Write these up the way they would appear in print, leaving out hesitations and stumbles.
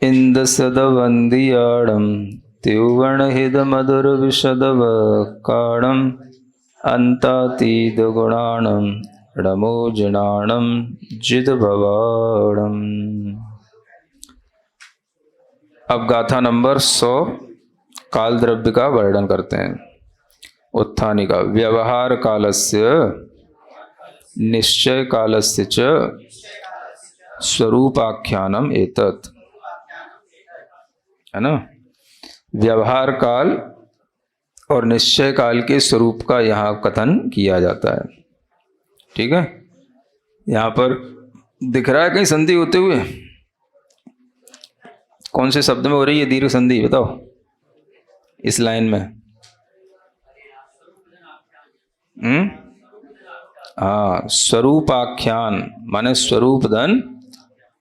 इंदसदवंदियाणं त्युवणहिदमधुरविशदवकाणं अन्तातीतगुणाणं णमोजिनाणं जिदभवाणम्। अब गाथा नंबर 100 काल द्रव्य का वर्णन करते हैं। उत्थानिका व्यवहार कालस्य निश्चय कालस्य च स्वरूपाख्यानम एतत्, है ना। व्यवहार काल और निश्चय काल के स्वरूप का यहाँ कथन किया जाता है। ठीक है, यहाँ पर दिख रहा है कहीं संधि होते हुए? कौन से शब्द में हो रही है दीर्घ संधि, बताओ इस लाइन में? हाँ, स्वरूपाख्यान माने स्वरूप धन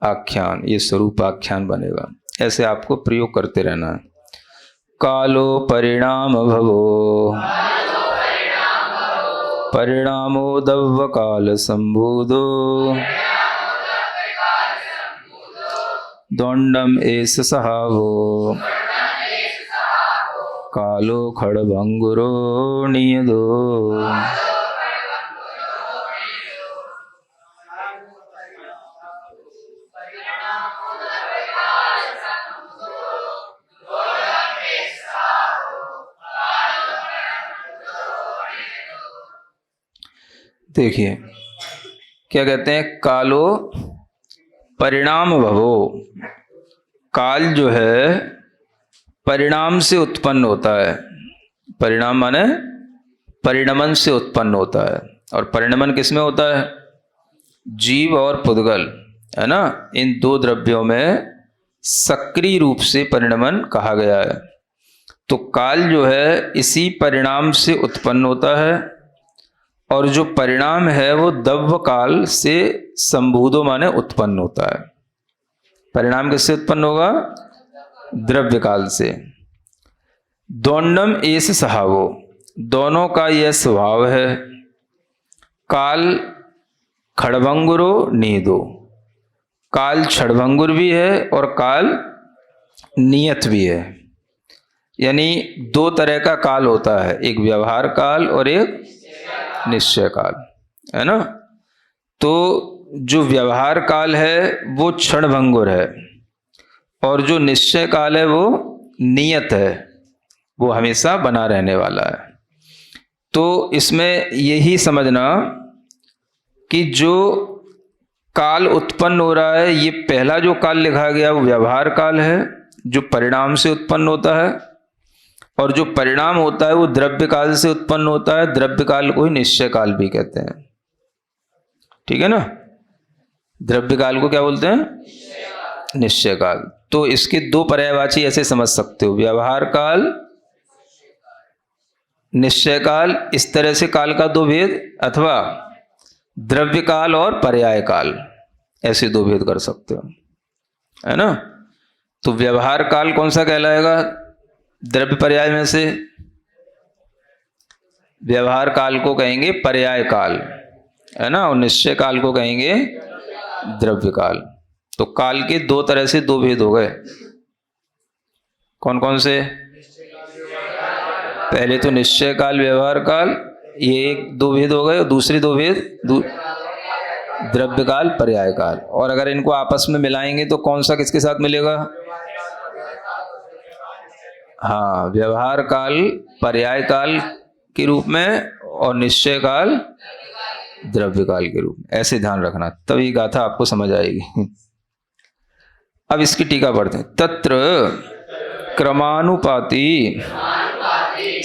आख्यान, ये स्वरूपाख्यान बनेगा। ऐसे आपको प्रयोग करते रहना है। कालो परिणाम भवो परिणामो दव्य काल संभूतो दौंडम एष सहावो कालो खड़भंगुरो नियदो। देखिए क्या कहते हैं, कालो परिणाम भवो। काल जो है परिणाम से उत्पन्न होता है। परिणाम माने परिणमन से उत्पन्न होता है। और परिणमन किस में होता है? जीव और पुद्गल, है ना। इन दो द्रव्यों में सक्रिय रूप से परिणमन कहा गया है। तो काल जो है इसी परिणाम से उत्पन्न होता है, और जो परिणाम है वो दव्य काल से संभूतो माने उत्पन्न होता है। परिणाम किससे उत्पन्न होगा? द्रव्य काल से। दौंडम एष सहावो, दोनों का यह स्वभाव है। काल खड़भंगुरो नीदो, काल क्षणभंगुर भी है और काल नियत भी है। यानी दो तरह का काल होता है, एक व्यवहार काल और एक निश्चय काल, है ना। तो जो व्यवहार काल है वो क्षणभंगुर है, और जो निश्चय काल है वो नियत है, वो हमेशा बना रहने वाला है। तो इसमें यही समझना कि जो काल उत्पन्न हो रहा है, ये पहला जो काल लिखा गया वो व्यवहार काल है, जो परिणाम से उत्पन्न होता है, और जो परिणाम होता है वो द्रव्य काल से उत्पन्न होता है। द्रव्य काल को ही निश्चय काल भी कहते हैं। ठीक है ना, द्रव्य काल को क्या बोलते हैं? निश्चय काल। तो इसके दो पर्यायवाची ऐसे समझ सकते हो, व्यवहार काल, निश्चय काल, इस तरह से काल का दो भेद, अथवा द्रव्य काल और पर्याय काल, ऐसे दो भेद कर सकते हो, है ना। तो व्यवहार काल कौन सा कहलाएगा द्रव्य पर्याय में से? व्यवहार काल को कहेंगे पर्याय काल, है ना, और निश्चय काल को कहेंगे द्रव्य काल। तो काल के दो तरह से दो भेद हो गए। कौन कौन से? पहले तो निश्चय काल, व्यवहार काल, ये एक दो भेद हो गए, और दूसरे दो भेद द्रव्य काल, पर्याय काल। और अगर इनको आपस में मिलाएंगे तो कौन सा किसके साथ मिलेगा? हाँ, व्यवहार काल पर्याय काल के रूप में, और निश्चय काल द्रव्य काल के रूप में। ऐसे ध्यान रखना, तब ये गाथा आपको समझ आएगी। अब इसकी टीका पढ़ते हैं। तत्र क्रमानुपाती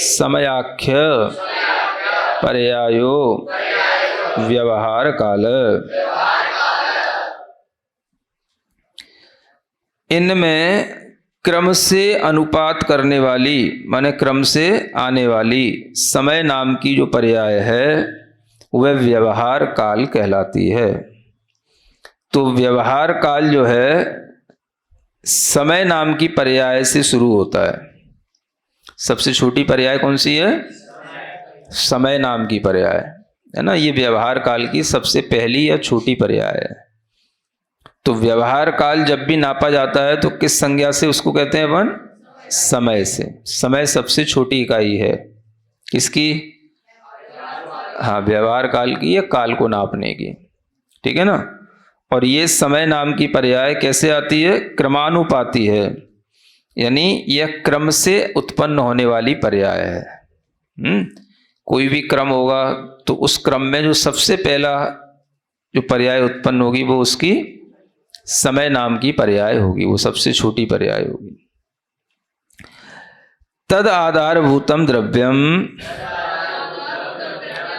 समयाख्य पर्यायो व्यवहार काल, इनमें क्रम से अनुपात करने वाली माने क्रम से आने वाली समय नाम की जो पर्याय है वह व्यवहार काल कहलाती है। तो व्यवहार काल जो है समय नाम की पर्याय से शुरू होता है। सबसे छोटी पर्याय कौन सी है? समय नाम की पर्याय, है ना। ये व्यवहार काल की सबसे पहली या छोटी पर्याय है। तो व्यवहार काल जब भी नापा जाता है तो किस संज्ञा से उसको कहते हैं अपन? समय से। समय सबसे छोटी इकाई है किसकी? हाँ, व्यवहार काल की या काल को नापने की। ठीक है ना। और ये समय नाम की पर्याय कैसे आती है? क्रमानुपाती है, यानी यह क्रम से उत्पन्न होने वाली पर्याय है। कोई भी क्रम होगा तो उस क्रम में जो सबसे पहला जो पर्याय उत्पन्न होगी वो उसकी समय नाम की पर्याय होगी, वो सबसे छोटी पर्याय होगी। तद आधारभूतम द्रव्यम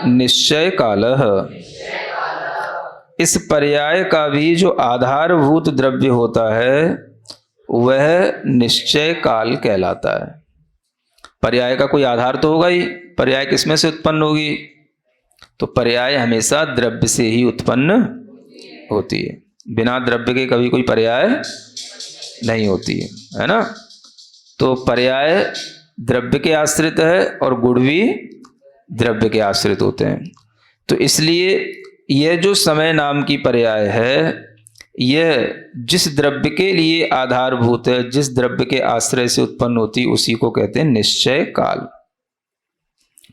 निश्चय कालः। इस पर्याय का भी जो आधारभूत द्रव्य होता है वह निश्चय काल कहलाता है। पर्याय का कोई आधार तो होगा ही, पर्याय किसमें से उत्पन्न होगी? तो पर्याय हमेशा द्रव्य से ही उत्पन्न होती है, बिना द्रव्य के कभी कोई पर्याय नहीं होती है ना। तो पर्याय द्रव्य के आश्रित है और गुण भी द्रव्य के आश्रित होते हैं। तो इसलिए यह जो समय नाम की पर्याय है यह जिस द्रव्य के लिए आधारभूत है, जिस द्रव्य के आश्रय से उत्पन्न होती, उसी को कहते हैं निश्चय काल।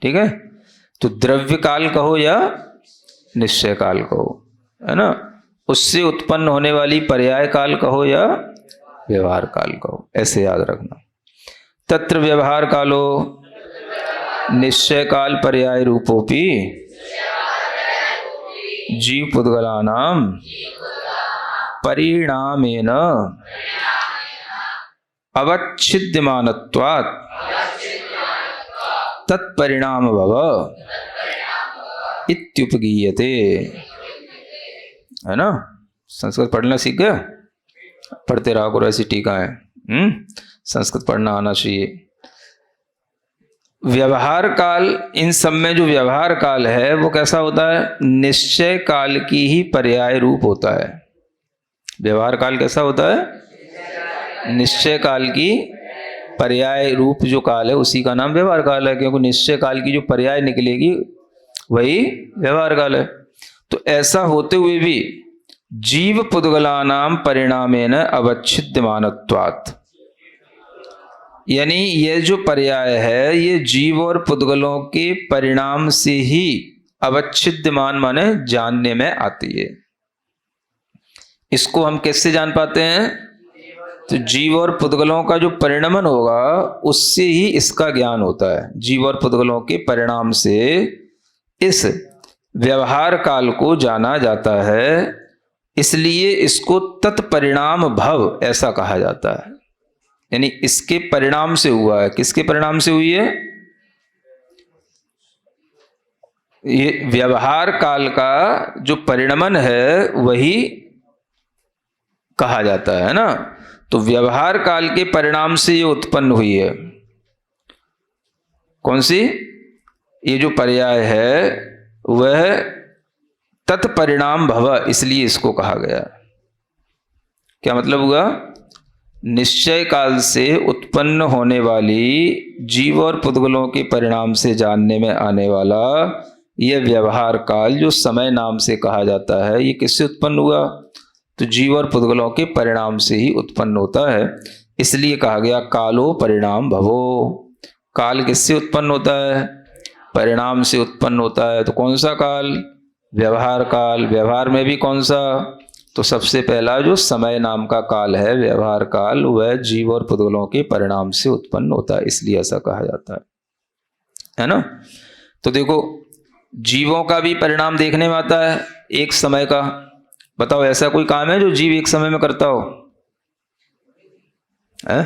ठीक है। तो द्रव्य काल कहो या निश्चय काल कहो, है ना, उससे उत्पन्न होने वाली पर्याय काल कहो या व्यवहार काल कहो, ऐसे याद रखना। तत्र व्यवहार कालो निश्चय काल पर्याय रूपोपि जीव पुद्गलानाम परिणामेन अवच्छिद्यमानत्वात् तत्परिणाम भव इत्युपगीयते। है ना। संस्कृत पढ़ना सीख गया? पढ़ते रहा करो, ऐसी टीका है। संस्कृत पढ़ना आना चाहिए। व्यवहार काल, इन सब में जो व्यवहार काल है वो कैसा होता है? निश्चय काल की ही पर्याय रूप होता है। व्यवहार काल कैसा होता है? निश्चय काल की पर्याय रूप जो काल है उसी का नाम व्यवहार काल है, क्योंकि निश्चय काल की जो पर्याय निकलेगी वही व्यवहार काल है। तो ऐसा होते हुए भी जीव पुद्गलानाम परिणामेन अवच्छिद्यमानत्वात्, यानी ये जो पर्याय है ये जीव और पुद्गलों के परिणाम से ही अवच्छिद्यमान माने जानने में आती है। इसको हम कैसे जान पाते हैं? तो जीव और पुद्गलों का जो परिणमन होगा उससे ही इसका ज्ञान होता है। जीव और पुद्गलों के परिणाम से इस व्यवहार काल को जाना जाता है, इसलिए इसको तत्परिणाम भव ऐसा कहा जाता है। यानी इसके परिणाम से हुआ है। किसके परिणाम से हुई है? ये व्यवहार काल का जो परिणमन है वही कहा जाता है ना। तो व्यवहार काल के परिणाम से ये उत्पन्न हुई है। कौन सी? ये जो पर्याय है वह तत्परिणाम भव, इसलिए इसको कहा गया। क्या मतलब हुआ? निश्चय काल से उत्पन्न होने वाली जीव और पुद्गलों के परिणाम से जानने में आने वाला यह व्यवहार काल जो समय नाम से कहा जाता है, ये किससे उत्पन्न हुआ? तो जीव और पुद्गलों के परिणाम से ही उत्पन्न होता है, इसलिए कहा गया कालो परिणाम भवो। काल किससे उत्पन्न होता है? परिणाम से उत्पन्न होता है। तो कौन सा काल? व्यवहार काल। व्यवहार में भी कौन सा? तो सबसे पहला जो समय नाम का काल है व्यवहार काल, वह जीव और पुद्गलों के परिणाम से उत्पन्न होता है, इसलिए ऐसा कहा जाता है ना। तो देखो, जीवों का भी परिणाम देखने में आता है एक समय का। बताओ ऐसा कोई काम है जो जीव एक समय में करता हो? है?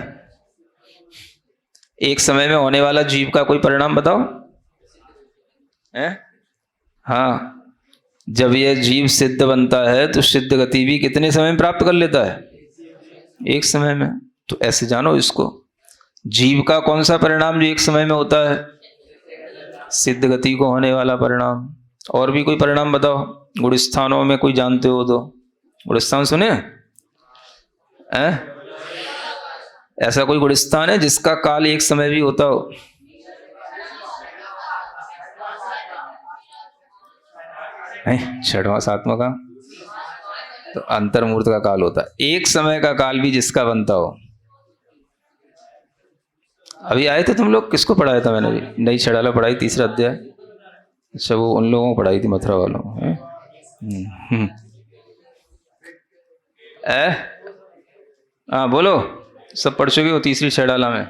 एक समय में होने वाला जीव का कोई परिणाम बताओ। है? हाँ, जब यह जीव सिद्ध बनता है तो सिद्ध गति भी कितने समय में प्राप्त कर लेता है? एक समय में। तो ऐसे जानो इसको, जीव का कौन सा परिणाम जो एक समय में होता है? सिद्ध गति को होने वाला परिणाम। और भी कोई परिणाम बताओ, गुण स्थानों में कोई जानते हो तो। गुण स्थान सुने? ऐसा कोई गुण स्थान है जिसका काल एक समय भी होता हो? छठवां सातवां का तो अंतर्मुहूर्त का काल होता है। एक समय का काल भी जिसका बनता हो। अभी आए थे तुम लोग, किसको पढ़ाया था मैंने? अभी नई छड़ाला पढ़ाई, तीसरा अध्याय। अच्छा, वो उन लोगों को पढ़ाई थी, मथुरा वालों को। हाँ बोलो, सब पढ़ चुके हो तीसरी छड़ाला में?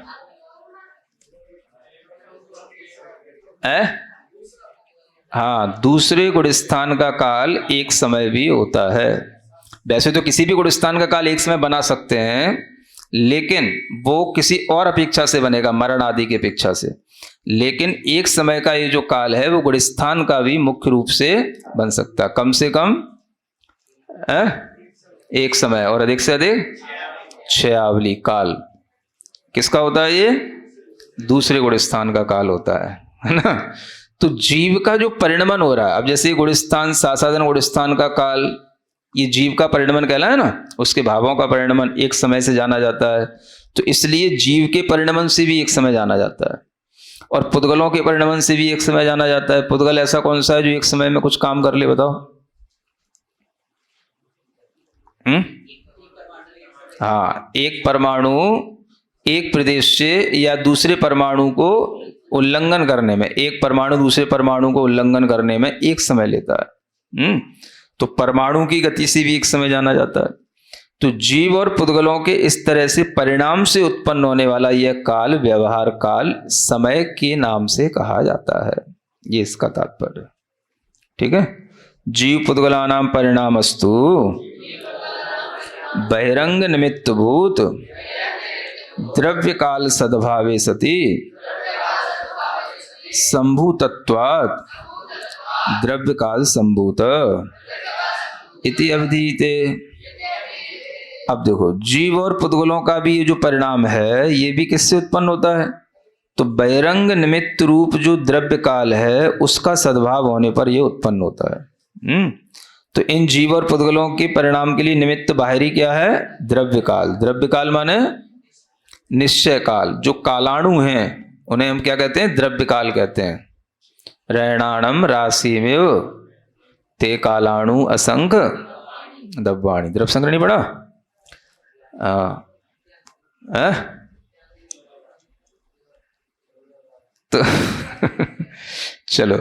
हाँ, दूसरे गुणस्थान का काल एक समय भी होता है। वैसे तो किसी भी गुणस्थान का काल एक समय बना सकते हैं, लेकिन वो किसी और अपेक्षा से बनेगा, मरण आदि की अपेक्षा से। लेकिन एक समय का ये जो काल है वो गुणस्थान का भी मुख्य रूप से बन सकता है। कम से कम एक समय और अधिक से अधिक 6 आवली काल किसका होता है? ये दूसरे गुणस्थान का काल होता है ना। तो जीव का जो परिणमन हो रहा है, अब जैसे गुणस्थान सासाधन गुणस्थान का काल, ये जीव का परिणमन कहला है ना, उसके भावों का परिणमन एक समय से जाना जाता है। तो इसलिए जीव के परिणमन से भी एक समय जाना जाता है, और पुद्गलों के परिणमन से भी एक समय जाना जाता है। पुद्गल ऐसा कौन सा है जो एक समय में कुछ काम कर ले, बताओ? हाँ, एक परमाणु एक प्रदेश से या दूसरे परमाणु को उल्लंघन करने में, एक परमाणु दूसरे परमाणु को उल्लंघन करने में एक समय लेता है। तो परमाणु की गति से भी एक समय जाना जाता है। तो जीव और पुद्गलों के इस तरह से परिणाम से उत्पन्न होने वाला यह काल, व्यवहार काल, समय के नाम से कहा जाता है। ये इसका तात्पर्य। ठीक है। जीव पुद्गलानां परिणामस्तु बहिरंग निमित्त भूत द्रव्य काल सद्भावे सति संभूतत्वात् द्रव्य काल संभूत इति अवधीते। अब देखो, जीव और पुद्गलों का भी ये जो परिणाम है ये भी किससे उत्पन्न होता है? तो बहिरंग निमित्त रूप जो द्रव्य काल है उसका सद्भाव होने पर यह उत्पन्न होता है। तो इन जीव और पुद्गलों के परिणाम के लिए निमित्त बाहरी क्या है? द्रव्य काल। द्रव्य काल माने निश्चय काल। जो कालाणु हैं उन्हें हम क्या कहते हैं? द्रव्य काल कहते हैं। रैणाणम राशिमेव ते कालाणु असंख दब्बाणी। द्रव्य संग्रह नहीं पढ़ा? तो चलो,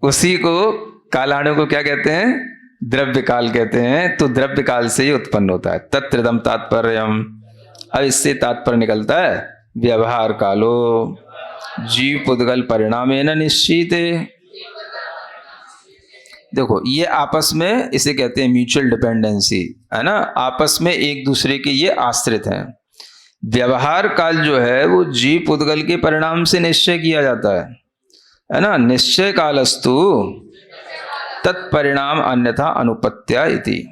उसी को कालाणु को क्या कहते हैं? द्रव्य काल कहते हैं। तो द्रव्य काल से ही उत्पन्न होता है। तत्रिदम तात्पर्यम। अब इससे तात्पर्य निकलता है व्यवहार कालो जीव पुद्गल परिणामेन निश्चिते। देखो, ये आपस में इसे कहते हैं म्यूचुअल डिपेंडेंसी, है ना। आपस में एक दूसरे के ये आश्रित हैं। व्यवहार काल जो है वो जीव पुद्गल के परिणाम से निश्चय किया जाता है ना। निश्चय कालस्तु तत्परिणाम अन्यथा अनुपत्या इति।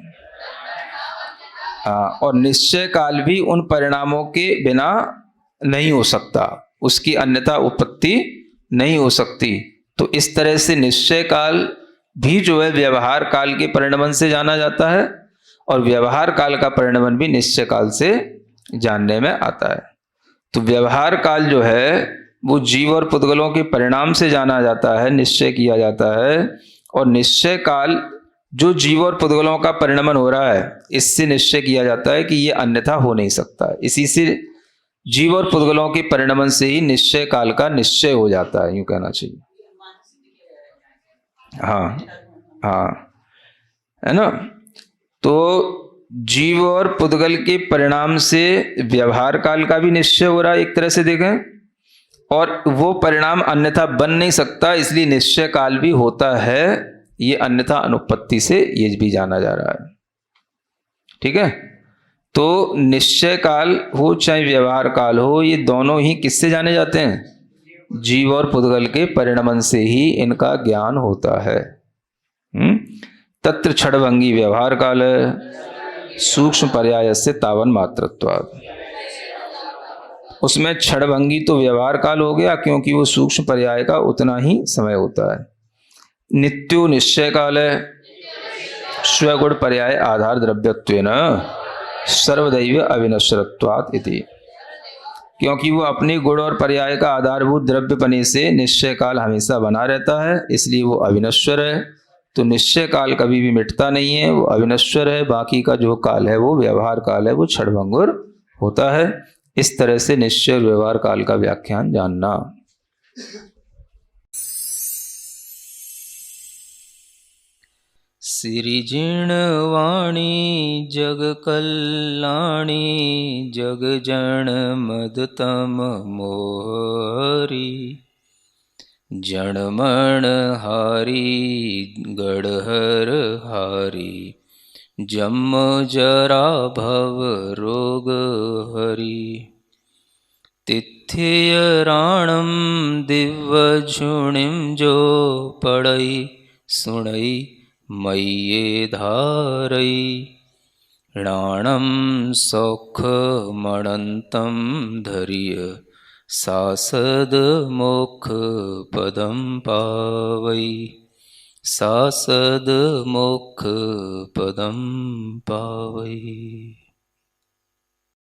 और निश्चय काल भी उन परिणामों के बिना नहीं हो सकता, उसकी अन्यथा उत्पत्ति नहीं हो सकती। तो इस तरह से निश्चय काल भी जो है व्यवहार काल के परिणमन से जाना जाता है, और व्यवहार काल का परिणमन भी निश्चय काल से जानने में आता है। तो व्यवहार काल जो है वो जीव और पुद्गलों के परिणाम से जाना जाता है, निश्चय किया जाता है। और निश्चय काल जो जीव और पुद्गलों का परिणमन हो रहा है इससे निश्चय किया जाता है कि ये अन्यथा हो नहीं सकता। इसी से जीव और पुद्गलों के परिणमन से ही निश्चय काल का निश्चय हो जाता है, यूं कहना चाहिए। हाँ, है ना। तो जीव और पुद्गल के परिणाम से व्यवहार काल का भी निश्चय हो रहा है एक तरह से देखें, और वो परिणाम अन्यथा बन नहीं सकता, इसलिए निश्चय काल भी होता है। ये अन्यथा अनुपत्ति से ये भी जाना जा रहा है। ठीक है। तो निश्चय काल हो चाहे व्यवहार काल हो, ये दोनों ही किससे जाने जाते हैं? जीव और पुद्गल के परिणमन से ही इनका ज्ञान होता है। तत्र क्षणभंगी व्यवहार काल सूक्ष्म पर्याय से तावन मात्रत्वात्। उसमें क्षणभंगी तो व्यवहार काल हो गया, क्योंकि वो सूक्ष्म पर्याय का उतना ही समय होता है। नित्यो निश्चय काल है, स्वगुण पर्याय आधार द्रव्यत्वेन सर्वदैव अविनश्वरत्वात् इति। क्योंकि वो अपने गुण और पर्याय का आधारभूत द्रव्यपने से निश्चय काल हमेशा बना रहता है, इसलिए वो अविनश्वर है। तो निश्चय काल कभी भी मिटता नहीं है, वो अविनश्वर है। बाकी का जो काल है वो व्यवहार काल है, वो क्षणभंगुर होता है। इस तरह से निश्चय और व्यवहार काल का व्याख्यान जानना। सिरिजिणवाणी जग कल्याणी जग जन मदतम मोहरी जणमण हारी गढ़हर हारी जम जरा भव रोग हरि तिथ्य राणम दिव्य झुणिम जो पड़ई सुणई मय्ये धारई राणम सौख मणंतम धरिय सासद मोक्ष पदम पावई सासद मोक्ष पदम पावई।